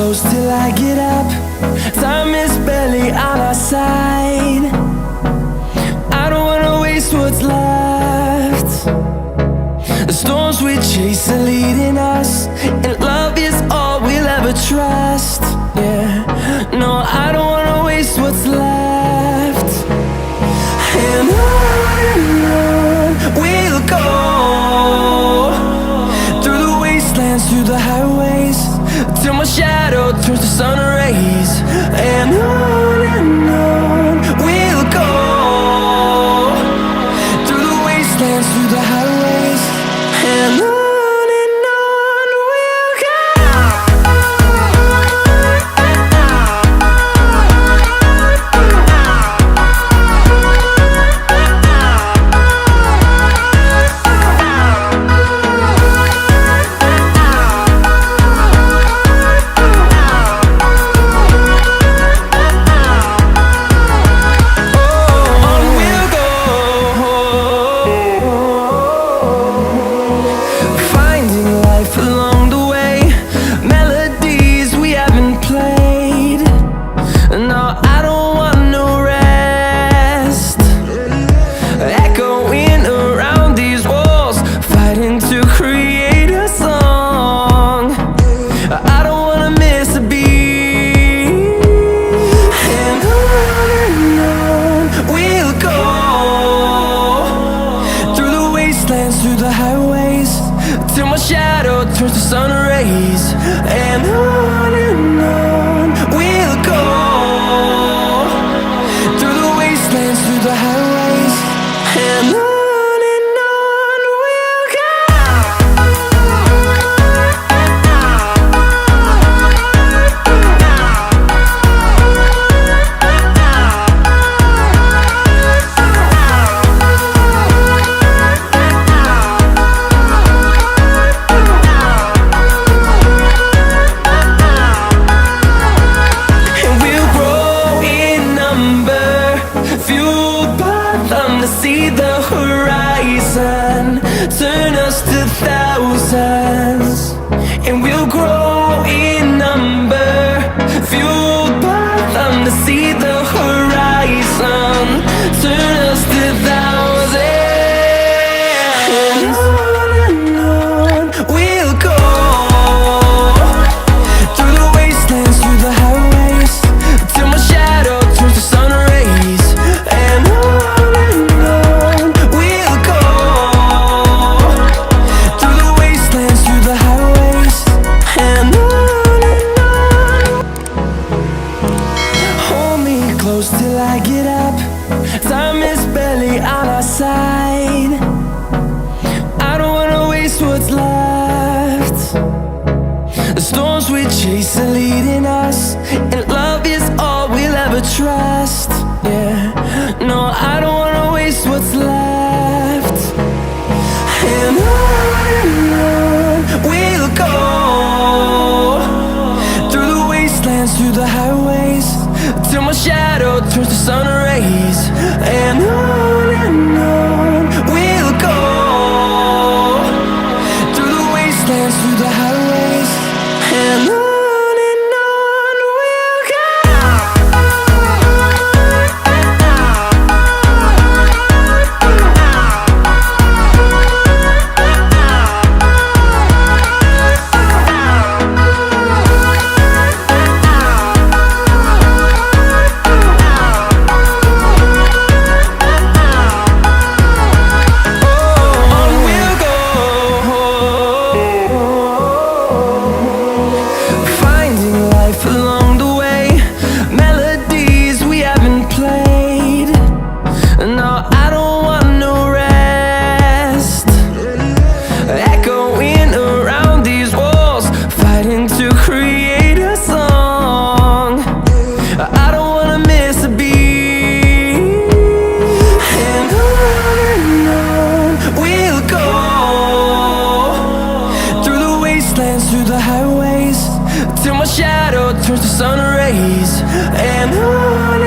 close till I get up. Time is barely on our side. I don't wanna waste what's left. The storms we chase are leading us, and love is all we'll ever trust. Yeah, no, I don't wanna waste what's left. And on we'll go, through the wastelands, through the highways, till my shadow turns to sun rays. And on we'll go, through the wastelands, through the highways, and on we'll go. Through the highways, till my shadow turns to sun rays. And on we'll go, through the wastelands, through the highways, and on we'll go. To see the horizon turn us to thousands, and we'll grow in number, fueled by them. To see the horizon turn us to thousands, and on we'll go, through the wastelands, through the highways, till my shadow turns to sun rays. And close till I get up. Time is barely on our side. I don't wanna waste what's left. The storms we chase are leading us, and love is all we'll ever trust. Yeah, no, I don't wanna waste what's left. And on we'll go, through the wastelands, through the highways, till my shadow turns to sun rays. And on we'll go, through the wastelands, through the highways, and on we'll go. Through the highways, till my shadow turns to sun rays. And on